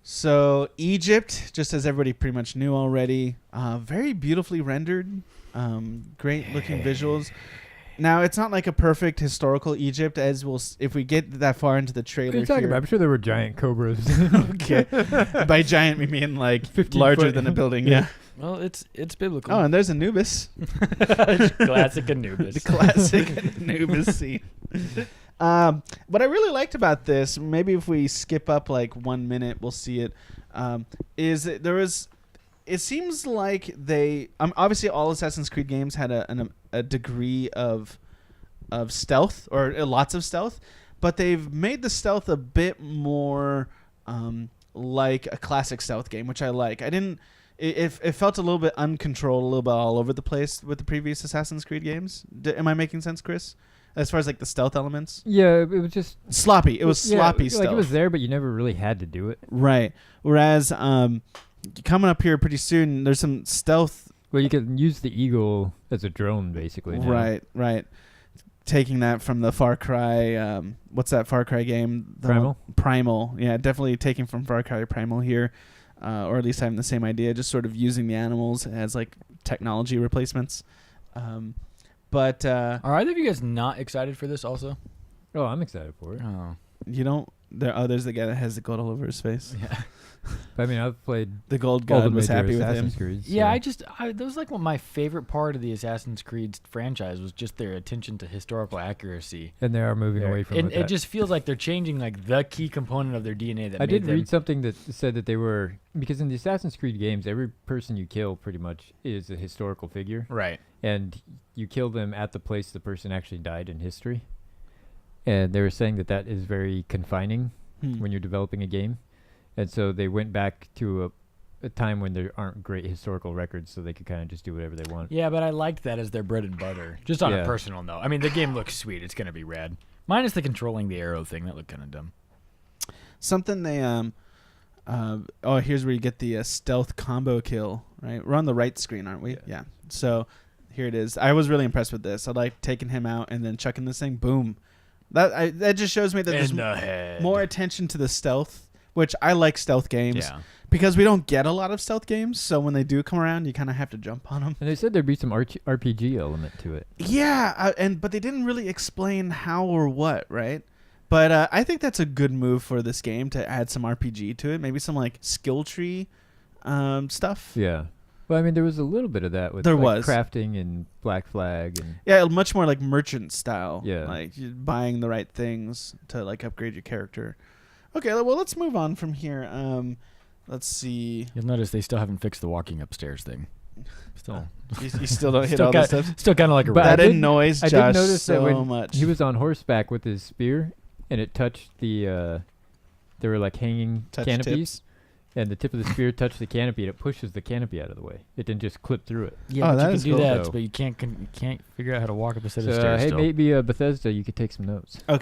So Egypt, just as everybody pretty much knew already, very beautifully rendered, great looking visuals. Now it's not like a perfect historical Egypt, as if we get that far into the What trailer. are you talking here. about? I'm sure there were giant cobras. Okay, by giant we mean like 15 larger foot. than a building. Yeah. Well, it's biblical. Oh, and there's Anubis. Classic Anubis. The classic Anubis scene. What I really liked about this, maybe if we skip up like 1 minute, we'll see it. Is that there was. It seems like they. Obviously, all Assassin's Creed games had a degree of stealth or lots of stealth, but they've made the stealth a bit more like a classic stealth game, which I like. It felt a little bit uncontrolled, a little bit all over the place with the previous Assassin's Creed games. Am I making sense, Chris? As far as like the stealth elements? Yeah, it was just sloppy. It was sloppy stealth. Like it was there, but you never really had to do it. Right. Whereas coming up here pretty soon, there's some stealth. Well, you can use the eagle as a drone, basically. Now. Right. Taking that from the Far Cry. What's that Far Cry game? Primal. Yeah, definitely taking from Far Cry Primal here. Or at least having the same idea, just sort of using the animals as like technology replacements. But are either of you guys not excited for this also? Oh, I'm excited for it. Oh. You don't. There's the guy that has the gold all over his face. Yeah. I mean, I've played the gold all god the was major happy with Assassin's him. Creed, so. Yeah, that was like my favorite part of the Assassin's Creed franchise was just their attention to historical accuracy. And they are moving away from it. It just feels like they're changing like the key component of their DNA. That I did read something that said that they were, because in the Assassin's Creed games, every person you kill pretty much is a historical figure. Right. And you kill them at the place the person actually died in history. And they were saying that is very confining when you're developing a game. And so they went back to a time when there aren't great historical records, so they could kind of just do whatever they want. Yeah, but I liked that as their bread and butter. Just on a personal note. I mean, the game looks sweet. It's going to be rad. Minus the controlling the arrow thing. That looked kind of dumb. Something they... here's where you get the stealth combo kill, right? We're on the right screen, aren't we? Yeah. So here it is. I was really impressed with this. I like taking him out and then chucking this thing. Boom. That just shows me that there's more attention to the stealth, which I like stealth games because we don't get a lot of stealth games. So when they do come around, you kind of have to jump on them. And they said there'd be some RPG element to it. Yeah, but they didn't really explain how or what, right? But I think that's a good move for this game to add some RPG to it. Maybe some like skill tree stuff. Yeah. Well, I mean, there was a little bit of that with crafting and Black Flag. Yeah, much more like merchant style. Yeah. Like buying the right things to like upgrade your character. Okay, well, let's move on from here. Let's see. You'll notice they still haven't fixed the walking upstairs thing. Still. You still don't hit all this stuff? Still kind of like a that annoys Josh I did notice so that when much. He was on horseback with his spear, and it touched the... there were like hanging canopies. Tips. And the tip of the spear touched the canopy, and it pushes the canopy out of the way. It didn't just clip through it. Yeah, you can do that, but you can't figure out how to walk up a set of stairs. Hey, maybe Bethesda, you could take some notes. Okay.